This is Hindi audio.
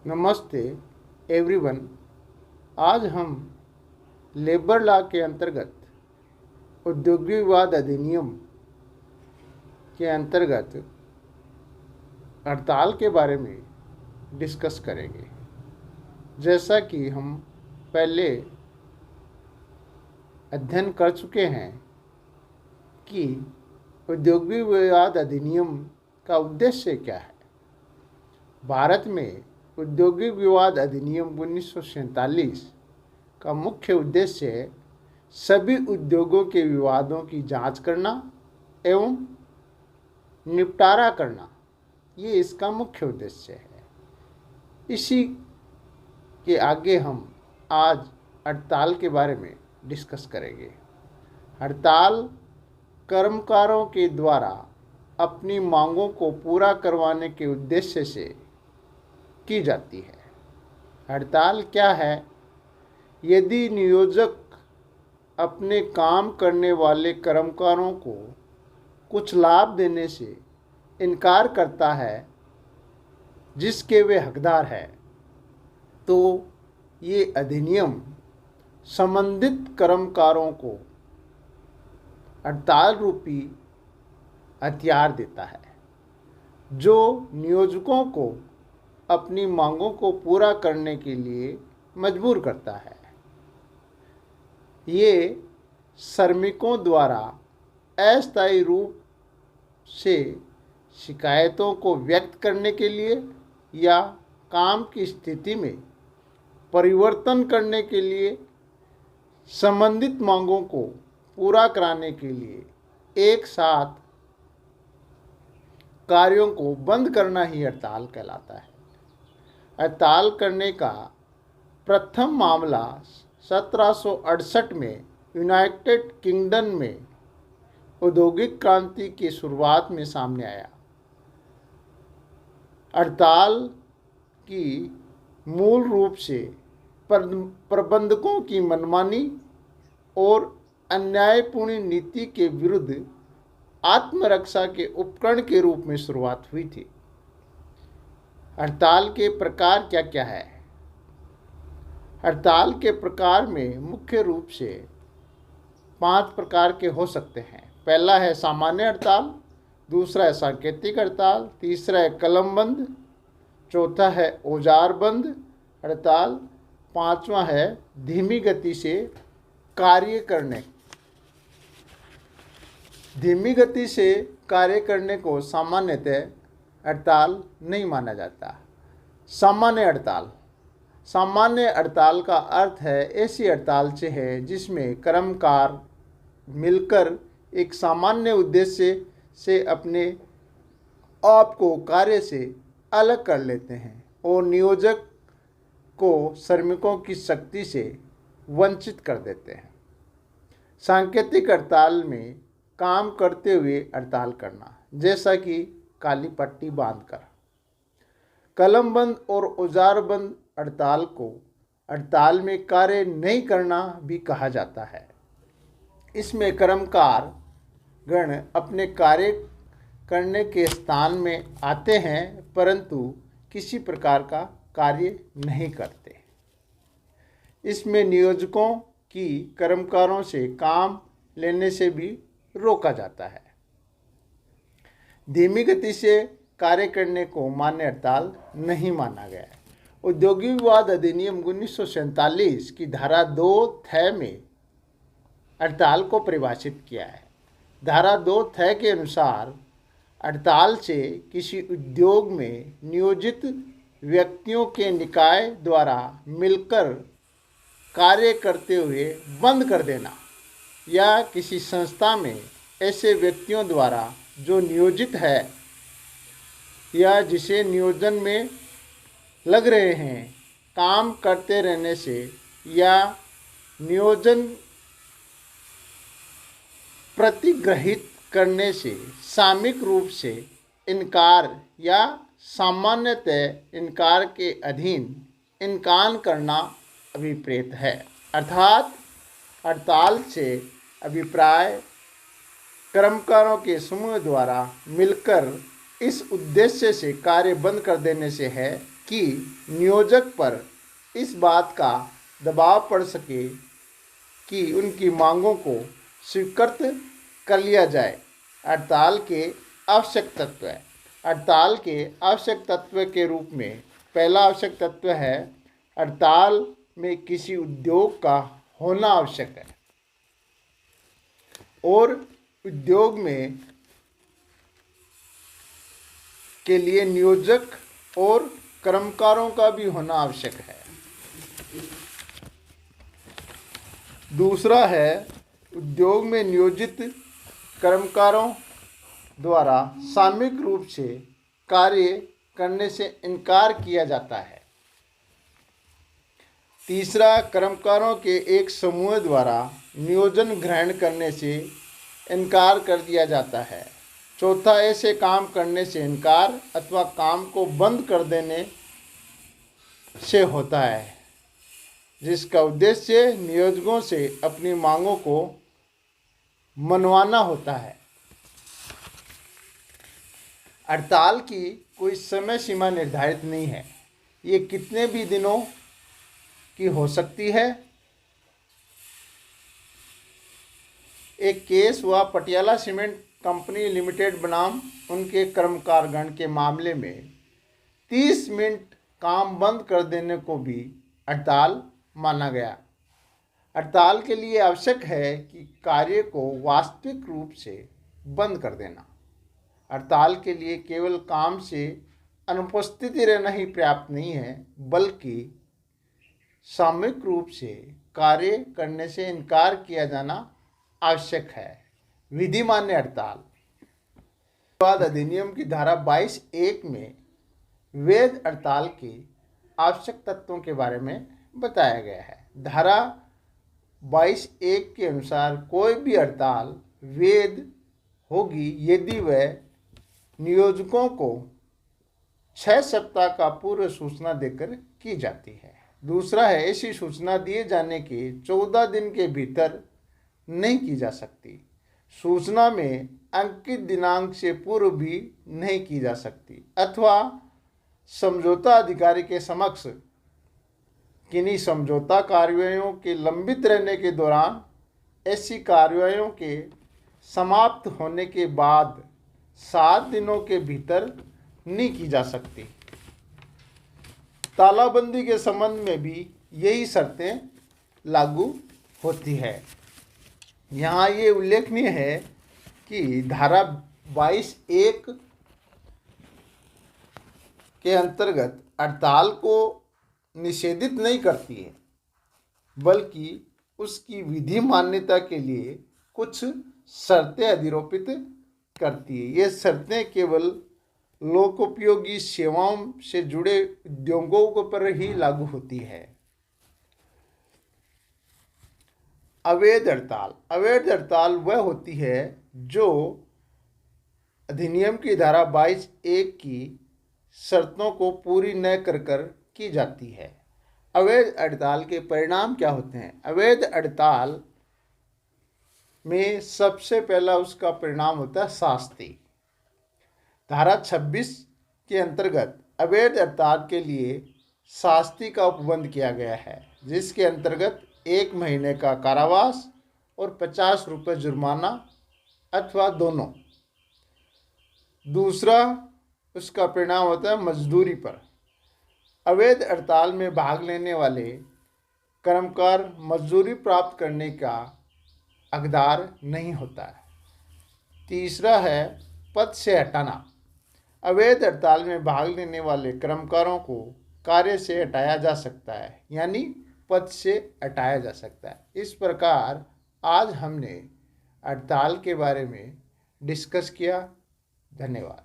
नमस्ते एवरीवन। आज हम लेबर लॉ के अंतर्गत औद्योगिक विवाद अधिनियम के अंतर्गत हड़ताल के बारे में डिस्कस करेंगे। जैसा कि हम पहले अध्ययन कर चुके हैं कि औद्योगिक विवाद अधिनियम का उद्देश्य क्या है। भारत में औद्योगिक विवाद अधिनियम 1947 का मुख्य उद्देश्य सभी उद्योगों के विवादों की जांच करना एवं निपटारा करना, ये इसका मुख्य उद्देश्य है। इसी के आगे हम आज हड़ताल के बारे में डिस्कस करेंगे। हड़ताल कर्मकारों के द्वारा अपनी मांगों को पूरा करवाने के उद्देश्य से की जाती है। हड़ताल क्या है? यदि नियोजक अपने काम करने वाले कर्मकारों को कुछ लाभ देने से इनकार करता है जिसके वे हकदार हैं, तो ये अधिनियम संबंधित कर्मकारों को हड़ताल रूपी हथियार देता है, जो नियोजकों को अपनी मांगों को पूरा करने के लिए मजबूर करता है। ये श्रमिकों द्वारा अस्थायी रूप से शिकायतों को व्यक्त करने के लिए या काम की स्थिति में परिवर्तन करने के लिए संबंधित मांगों को पूरा कराने के लिए एक साथ कार्यों को बंद करना ही हड़ताल कहलाता है। हड़ताल करने का प्रथम मामला 1768 में यूनाइटेड किंगडम में औद्योगिक क्रांति की शुरुआत में सामने आया। हड़ताल की मूल रूप से प्रबंधकों की मनमानी और अन्यायपूर्ण नीति के विरुद्ध आत्मरक्षा के उपकरण के रूप में शुरुआत हुई थी। हड़ताल के प्रकार क्या क्या है? हड़ताल के प्रकार में मुख्य रूप से 5 प्रकार के हो सकते हैं। पहला है सामान्य हड़ताल, दूसरा है सांकेतिक हड़ताल, तीसरा है कलमबंद, चौथा है औजारबंद हड़ताल, पांचवा है धीमी गति से कार्य करने। धीमी गति से कार्य करने को सामान्यतः हड़ताल नहीं माना जाता। सामान्य हड़ताल, सामान्य हड़ताल का अर्थ है ऐसी हड़ताल से है जिसमें कर्मकार मिलकर एक सामान्य उद्देश्य से अपने आप को कार्य से अलग कर लेते हैं और नियोजक को श्रमिकों की शक्ति से वंचित कर देते हैं। सांकेतिक हड़ताल में काम करते हुए हड़ताल करना, जैसा कि काली पट्टी बांधकर। कलमबंद और औजारबंद हड़ताल को हड़ताल में कार्य नहीं करना भी कहा जाता है। इसमें कर्मकार गण अपने कार्य करने के स्थान में आते हैं परंतु किसी प्रकार का कार्य नहीं करते। इसमें नियोजकों की कर्मकारों से काम लेने से भी रोका जाता है। धीमी गति से कार्य करने को मान्य हड़ताल नहीं माना गया है। औद्योगिक विवाद अधिनियम 1947 की धारा 2 में हड़ताल को परिभाषित किया है। धारा 2 के अनुसार हड़ताल से किसी उद्योग में नियोजित व्यक्तियों के निकाय द्वारा मिलकर कार्य करते हुए बंद कर देना या किसी संस्था में ऐसे व्यक्तियों द्वारा जो नियोजित है या जिसे नियोजन में लग रहे हैं काम करते रहने से या नियोजन प्रतिग्रहित करने से सामयिक रूप से इनकार या सामान्यतः इनकार के अधीन इनकार करना अभिप्रेत है। अर्थात हड़ताल से अभिप्राय कर्मकारों के समूह द्वारा मिलकर इस उद्देश्य से कार्य बंद कर देने से है कि नियोजक पर इस बात का दबाव पड़ सके कि उनकी मांगों को स्वीकृत कर लिया जाए। हड़ताल के आवश्यक तत्व है। हड़ताल के आवश्यक तत्व के रूप में पहला आवश्यक तत्व है हड़ताल में किसी उद्योग का होना आवश्यक है और उद्योग में के लिए नियोजक और कर्मकारों का भी होना आवश्यक है। दूसरा है उद्योग में नियोजित कर्मकारों द्वारा सामूहिक रूप से कार्य करने से इनकार किया जाता है। तीसरा, कर्मकारों के एक समूह द्वारा नियोजन ग्रहण करने से इनकार कर दिया जाता है। चौथा, ऐसे काम करने से इनकार अथवा काम को बंद कर देने से होता है जिसका उद्देश्य नियोजकों से अपनी मांगों को मनवाना होता है। हड़ताल की कोई समय सीमा निर्धारित नहीं है। ये कितने भी दिनों की हो सकती है। एक केस हुआ पटियाला सीमेंट कंपनी लिमिटेड बनाम उनके कर्मकारगण के मामले में 30 मिनट काम बंद कर देने को भी हड़ताल माना गया। हड़ताल के लिए आवश्यक है कि कार्य को वास्तविक रूप से बंद कर देना। हड़ताल के लिए केवल काम से अनुपस्थिति रहना ही पर्याप्त नहीं है, बल्कि सामूहिक रूप से कार्य करने से इनकार किया जाना आवश्यक है। विधिमान्य हड़ताल बाद अधिनियम की धारा 22(1) में वैध हड़ताल के आवश्यक तत्वों के बारे में बताया गया है। धारा 22(1) के अनुसार कोई भी हड़ताल वैध होगी यदि वह नियोजकों को 6 सप्ताह का पूर्व सूचना देकर की जाती है। दूसरा है, ऐसी सूचना दिए जाने के 14 दिन के भीतर नहीं की जा सकती। सूचना में अंकित दिनांक से पूर्व भी नहीं की जा सकती अथवा समझौता अधिकारी के समक्ष किन्हीं समझौता कार्रवाइयों के लंबित रहने के दौरान ऐसी कार्रवाइयों के समाप्त होने के बाद 7 दिनों के भीतर नहीं की जा सकती। तालाबंदी के संबंध में भी यही शर्तें लागू होती है। यहाँ ये उल्लेखनीय है कि धारा 22(1) के अंतर्गत हड़ताल को निषेधित नहीं करती है, बल्कि उसकी विधि मान्यता के लिए कुछ शर्तें अधिरोपित करती है। ये शर्तें केवल लोकोपयोगी सेवाओं से जुड़े उद्योगों पर ही लागू होती है। अवैध हड़ताल। अवैध हड़ताल वह होती है जो अधिनियम की धारा 22(1) की शर्तों को पूरी न कर की जाती है। अवैध हड़ताल के परिणाम क्या होते हैं? अवैध हड़ताल में सबसे पहला उसका परिणाम होता है शास्ति। धारा 26 के अंतर्गत अवैध हड़ताल के लिए शास्ति का उपबंध किया गया है, जिसके अंतर्गत 1 महीने का कारावास और 50 रुपये जुर्माना अथवा दोनों। दूसरा उसका परिणाम होता है मजदूरी पर। अवैध हड़ताल में भाग लेने वाले कर्मकार मजदूरी प्राप्त करने का हकदार नहीं होता है। तीसरा है पद से हटाना। अवैध हड़ताल में भाग लेने वाले कर्मकारों को कार्य से हटाया जा सकता है, यानी पद से हटाया जा सकता है। इस प्रकार आज हमने हड़ताल के बारे में डिस्कस किया। धन्यवाद।